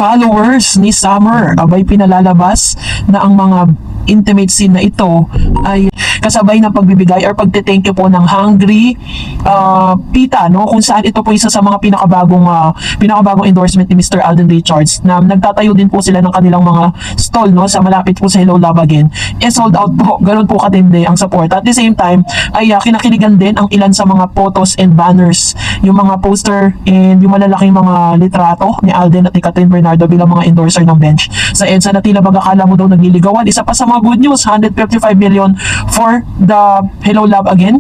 followers ni Summer, abay pinalalabas na ang mga intimate scene na ito ay kasabay ng pagbibigay or pagte-thank you po ng Hungry Pita, no? Kung saan ito po isa sa mga pinakabagong endorsement ni Mr. Alden Richards, na nagtatayo din po sila ng kanilang mga stall, no, sa malapit po sa Hello Love Again. Sold out po, ganun po katindi ang support. At the same time ay kinakiligan din ang ilan sa mga photos and banners, yung mga poster and yung malalaking mga litrato ni Alden at ni Catherine Bernardo bilang mga endorser ng bench sa EDSA, na tila akala mo daw nagliligawan. Isa pa sa mga good news, 155 million for the Hello Love Again.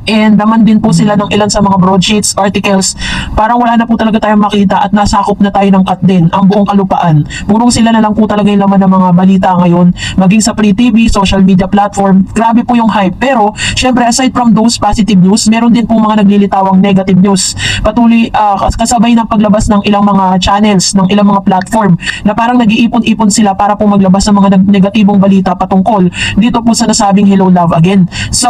And naman din po sila ng ilan sa mga broadsheets, articles. Parang wala na po talaga tayong makita at nasakop na tayo ng cut din ang buong kalupaan. Purong sila na lang po talaga yung laman ng mga balita ngayon, maging sa Free TV, social media platform. Grabe po yung hype. Pero syempre, aside from those positive news, meron din po mga naglilitawang negative news. Patuloy kasabay ng paglabas ng ilang mga channels, ng ilang mga platform, na parang nag-iipon-ipon sila para po maglabas ng mga negatibong balita patungkol dito po sa nasabing Hello Love Again. So,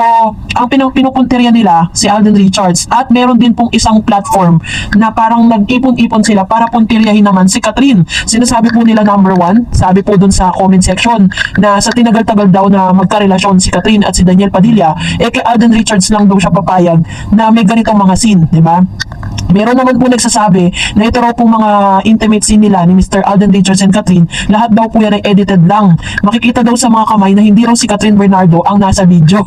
ang pinupuntirya nila si Alden Richards, at meron din pong isang platform na parang nag-ipon-ipon sila para puntiryahin naman si Catherine. Sinasabi po nila, number 1, sabi po dun sa comment section, na sa tinagal-tagal daw na magkarelasyon si Catherine at si Daniel Padilla, kay Alden Richards lang daw siya papayag na may ganitong mga scene, di ba? Meron naman po nagsasabi na ito raw po mga intimate scene nila ni Mr. Alden Richards and Catherine, lahat daw po yan ay edited lang. Makikita daw sa mga kamay na hindi raw si Catherine Bernardo ang nasa video.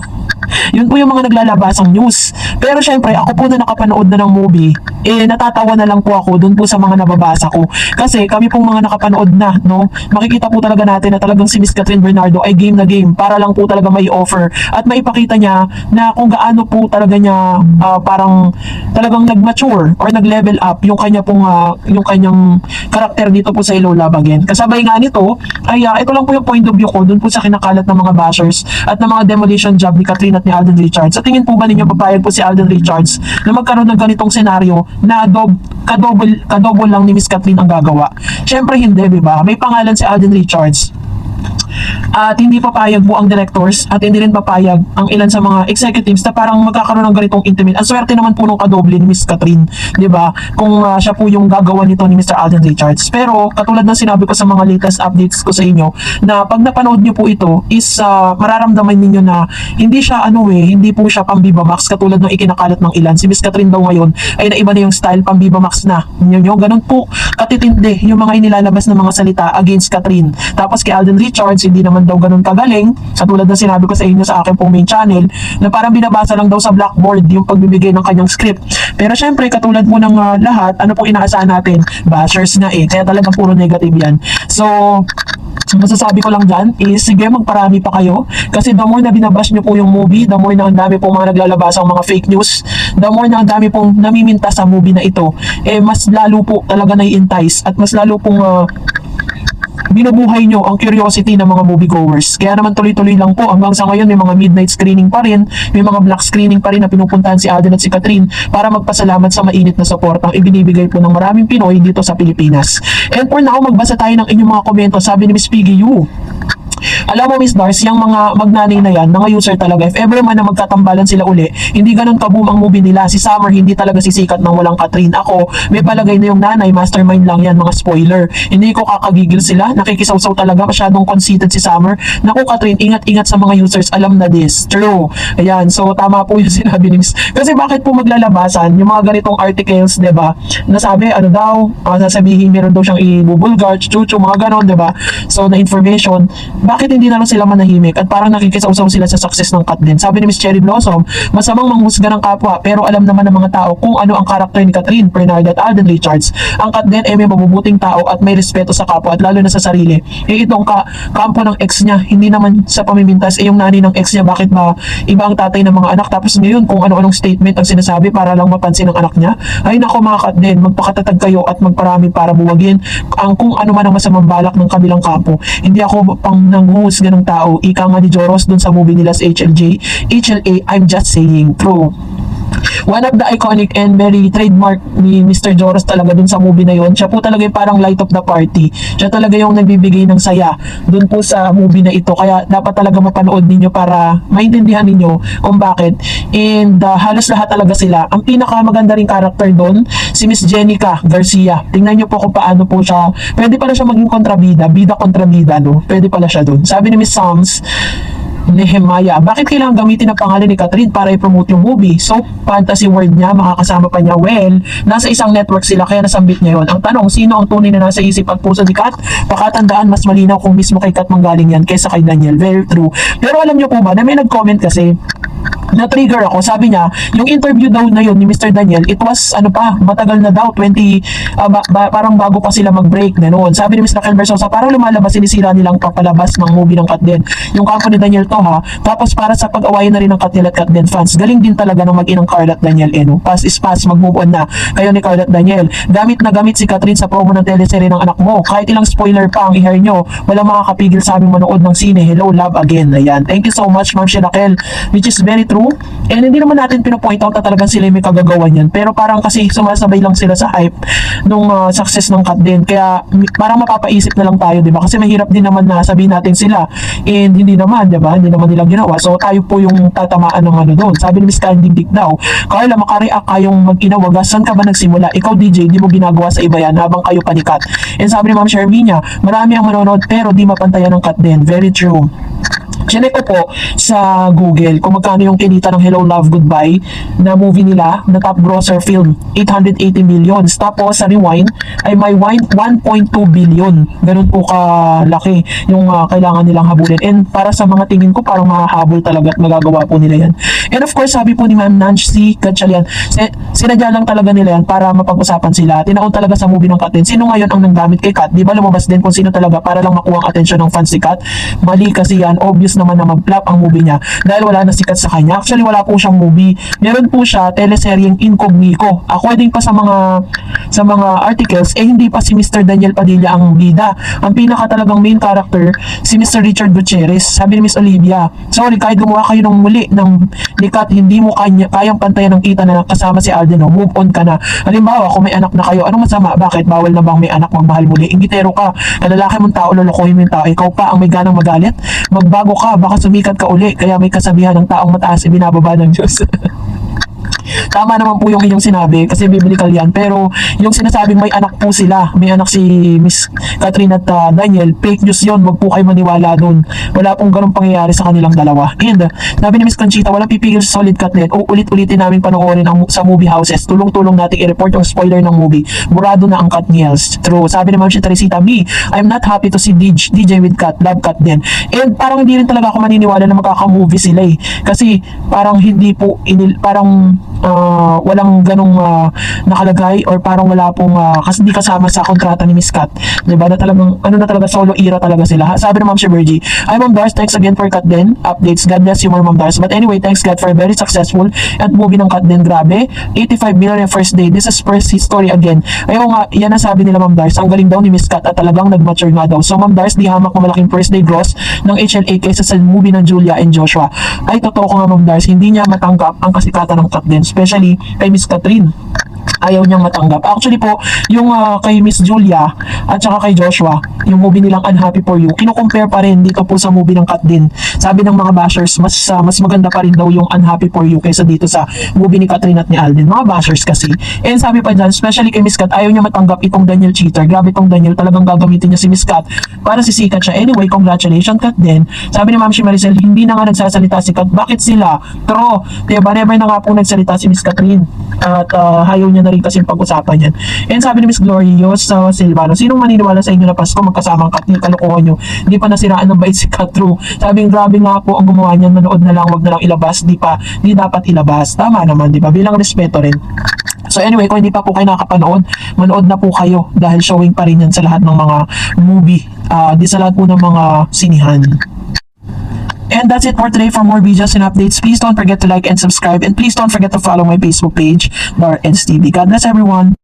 Yun po yung mga naglalabasang news. Pero syempre, ako po na nakapanood na ng movie, natatawa na lang po ako dun po sa mga nababasa ko. Kasi kami pong mga nakapanood na, no, makikita po talaga natin na talagang si Miss Catherine Bernardo ay game na game para lang po talaga may offer at maipakita niya na kung gaano po talaga niya parang talagang nag-mature or nag-level up yung kanya pong yung kanyang karakter dito po sa Hello Love Again. Kasabay nga nito ay ito lang po yung point of view ko dun po sa kinakalat ng mga bashers at ng mga demolition job ni Catherine at ni Alden Richards. Sa tingin po ba ninyo papayag po si Alden Richards na magkaroon ng ganitong senaryo na kadouble lang ni Miss Catherine ang gagawa? Syempre hindi, di ba? May pangalan si Alden Richards. At hindi papayag po ang directors at hindi rin papayag ang ilan sa mga executives na parang magkakaroon ng ganitong intimate. Ang swerte naman po nung kadoble ni Miss Catherine, di ba? Kung siya po yung gagawa nito ni Mr. Alden Richards. Pero katulad ng sinabi ko sa mga latest updates ko sa inyo, na pag napanood nyo po ito is mararamdaman ninyo na hindi siya hindi po siya pang Viva Max katulad ng ikinakalat ng ilan. Si Miss Catherine daw ngayon ay naiba na yung style, pang Viva Max na. Nyo, ganun po katitindi yung mga inilalabas ng mga salita against Catherine. Tapos kay Alden Richards, hindi naman daw ganun kagaling, katulad na sinabi ko sa inyo sa aking pong main channel, na parang binabasa lang daw sa blackboard yung pagbibigay ng kanyang script. Pero syempre, katulad mo ng lahat, ano pong inaasahan natin? Bashers nga kaya talagang puro negative yan. So, masasabi ko lang dyan is, sige, magparami pa kayo, kasi the more na binabash nyo po yung movie, the more na ang dami pong mga naglalabas ang mga fake news, the more na ang dami pong namiminta sa movie na ito, mas lalo po talaga nai-entice at mas lalo pong binubuhay nyo ang curiosity ng mga moviegoers. Kaya naman tuloy-tuloy lang po. Hanggang sa ngayon may mga midnight screening pa rin, may mga black screening pa rin na pinupuntahan si Alden at si Catherine para magpasalamat sa mainit na support ang ibinibigay po ng maraming Pinoy dito sa Pilipinas. And for now, magbasa tayo ng inyong mga komento. Sabi ni Miss Piggy Yu, alam mo Miss Dars, yung mga magnanay na yan, mga user talaga, if ever man na magkatambalan sila uli, hindi ganun kaboom ang movie nila. Si Summer hindi talaga sisikat nang walang Catherine. Ako, may palagay na yung nanay, mastermind lang yan, mga spoiler. Hindi ko kakagigil sila, nakikisaw-saw talaga, masyadong conceited si Summer. Naku Catherine, ingat-ingat sa mga users, alam na this. True. Ayan, so tama po yung sinabi ni Miss. Kasi bakit po maglalabasan yung mga ganitong articles, diba? Nasabi, sasabihin, meron daw siyang ibubulgar, chuchu, mga ganon, diba? So, na information, bakit hindi na lang sila manahimik at parang nakikisaw-saw sila sa success ng Kat din? Sabi ni Miss Cherry Blossom, masamang manghusga ng kapwa pero alam naman ng mga tao kung ano ang karakter ni Catherine Bernardo at Alden Richards. Ang Kat din ay may mabubuting tao at may respeto sa kapwa at lalo na sa sarili. Itong kampo ng ex niya, hindi naman sa pamimintas, yung nanay ng ex niya, bakit ba iba ang tatay ng mga anak? Tapos ngayon kung ano-anong statement ang sinasabi para lang mapansin ng anak niya. Ay nako mga Kat din, magpakatatag kayo at magparami para buwagin ang kung ano man ang masamang balak ng kabilang kampo. Hindi ako pang nanghusga ng tao. Ika nga ni Joros dun sa movie nila sa HLA, I'm just saying, true. one of the iconic and very trademark ni Mr. Joros talaga dun sa movie na yon. Siya po talaga yung parang light of the party. Siya talaga yung nagbibigay ng saya dun po sa movie na ito. Kaya dapat talaga mapanood ninyo para maintindihan ninyo kung bakit. And halos lahat talaga sila. Ang pinakamaganda ring character dun, si Miss Jenica Garcia. Tingnan nyo po kung paano po siya. Pwede pala siya maging kontrabida, bida kontrabida, no? Pwede pala siya dun. Sabi ni Miss Psalms Nehemiah, bakit kailangan gamitin ang pangalan ni Catherine para i-promote yung movie? So, fantasy world niya, makakasama pa niya. Well, nasa isang network sila kaya nasambit niya yun. Ang tanong, sino ang tunay na nasa isip at puso ni Kat? Pakatandaan, mas malinaw kung mismo kay Kat manggaling yan kaysa kay Daniel. Very true. Pero alam niyo po ba, na may nag-comment kasi, na-trigger ako. Sabi niya, yung interview daw na yun ni Mr. Daniel, it was, matagal na daw, parang bago pa sila mag-break na noon. Sabi ni Ms. Raquel Versosa, parang lumalabas, sinisira nilang papalabas ng movie ng Kat din. Yung kampo ni Daniel to ha, tapos para sa pag-awayan na rin ng Kat Nil at Kat din fans, galing din talaga ng mag-inang Carla at Daniel no? Pass is pass, mag-move on na. Kayo ni Carla at Daniel, gamit na gamit si Catherine sa promo ng teleserye ng anak mo. Kahit ilang spoiler pa ang i-hear nyo, walang makakapigil sa aming manood ng sine. Hello, love again. Ayan. Thank you so much, Ma'am Raquel, which is very true. And hindi naman natin pinapoint out na talagang sila may kagagawan yan. Pero parang kasi sumasabay lang sila sa hype nung success ng Kat din. Kaya parang mapapaisip na lang tayo, di ba? Kasi mahirap din naman na sabihin natin sila. And hindi naman, di ba? Hindi naman nilang ginawa. So tayo po yung tatamaan ng ano doon. Sabi ni Miss Candy Dick daw, Carla, makareact kayong mag-inawagas. Saan ka ba nagsimula? Ikaw DJ, di mo ginagawa sa iba yan habang kayo pa ni Kat. And sabi ni Ma'am Sherminia, marami ang manonood pero di mapantayan ng Kat din. Very true. Chinek ko po sa Google kung magkano yung kinita ng Hello, Love, Goodbye na movie nila na top grosser film, 880 million. Tapos sa Rewind ay may 1.2 billion. Ganun po kalaki yung kailangan nilang habulin. And para sa mga tingin ko, parang mahahabol talaga at magagawa po nila yan. And of course, sabi po ni Ma'am Nancy Gatchalian, sinadya lang talaga nila yan para mapag-usapan sila. Tinaon talaga sa movie ng Kat din. Sino ngayon ang nanggamit kay Kat? Di ba lumabas din kung sino talaga para lang makuha ang atensyon ng fans ni Kat? Mali kasi yan. Obvious naman na mag-flop ang movie niya dahil wala na sikat sa kanya. Actually, wala po siyang movie. Meron po siya teleseryeng Incognito. According pa sa mga articles, hindi pa si Mr. Daniel Padilla ang bida. Ang pinaka talagang main character, si Mr. Richard Gutierrez. Sabi ni Miss Olivia, sorry, kahit gumawa kayo ng muli ng Kat, hindi mo kayang pantayan ng kita na kasama si Alden. No? Move on ka na. Halimbawa, kung may anak na kayo, anong masama? Bakit? Bawal na bang may anak magmahal muli? Ingitero ka. Lalaki mong tao, lolokohin mo yung tao. Ikaw pa ang may ganang magalit. Magbago ka, baka sumikat ka uli. Kaya may kasabihan ng taong mataas ibinababa ng Diyos. Tama naman po yung inyong sinabi kasi biblical yan, pero yung sinasabing may anak po sila, may anak si Miss Catherine at Daniel, fake news yun, wag po kayo maniwala dun. Wala pong ganun pangyayari sa kanilang dalawa. And sabi ni Miss Conchita, walang pipigil sa solid Catnet. Ulit-ulitin namin panoorin sa movie houses. Tulong-tulong natin i-report yung spoiler ng movie. Murado na ang Kat Niels. True. Sabi ni Ma'am Teresita, me, I'm not happy to see DJ with Kat. Love Kat din. And parang hindi rin talaga ako maniniwala na magkaka-movie sila eh. Kasi parang hindi po, walang ganong nakalagay or parang wala pong kasi hindi kasama sa kontrata ni Miss Kat. Diba? Na talagang, na talaga, solo era talaga sila. Sabi ni Ma'am Shibergy, hi Ma'am Dars, thanks again for Kat din. Updates. God bless you more Ma'am Dars. But anyway, thanks God for a very successful at movie ng Kat din. Grabe. 85 million first day. This is first history again. Ayaw nga, yan ang sabi nila Ma'am Dars. Ang galing daw ni Miss Kat at talagang nag-mature nga daw. So Ma'am Dars, di hamak na malaking first day gross ng HLA kaysa sa movie ng Julia and Joshua. Ay, totoo ko nga Ma'am Dars, hindi niya matanggap ang kasikatan ng Kat din. Especially kay Miss Catherine. Ayaw niyang matanggap. Actually po, yung kay Miss Julia at saka kay Joshua, yung movie nilang Unhappy For You, kinukompare pa rin dito po sa movie ng Kat din. Sabi ng mga bashers, mas maganda pa rin daw yung Unhappy For You kaysa dito sa movie ni Catherine at ni Alden. Mga bashers kasi. And sabi pa dyan, especially kay Miss Kat, ayaw niya matanggap itong Daniel cheater. Grabe itong Daniel, talagang gagamitin niya si Miss Kat para sisikat siya. Anyway, congratulations Kat din. Sabi ni Ma'am Maricel, hindi na nga nagsasalita si Kat. Bakit sila? True. Diba, never na nga po nagsalita si Miss Catherine. At ayaw niya na rin kasi pag-usapan yan. And sabi ni Miss Glorious Silvano, sinong maniniwala sa inyo na Pasko magkasama ang Kat Nil? Kalokohan nyo. Hindi pa nasiraan ng bait si Kat. True. Sabing grabe nga po ang gumawa niyan, manood na lang, wag na lang ilabas. Di dapat ilabas. Tama naman, di ba? Bilang respeto rin. So anyway, kung hindi pa po kayo nakakapanood, manood na po kayo dahil showing pa rin yan sa lahat ng mga movie. Di sa lahat po ng mga sinihan. And that's it for today. For more videos and updates, please don't forget to like and subscribe. And please don't forget to follow my Facebook page, Bar and Stevie. God bless everyone.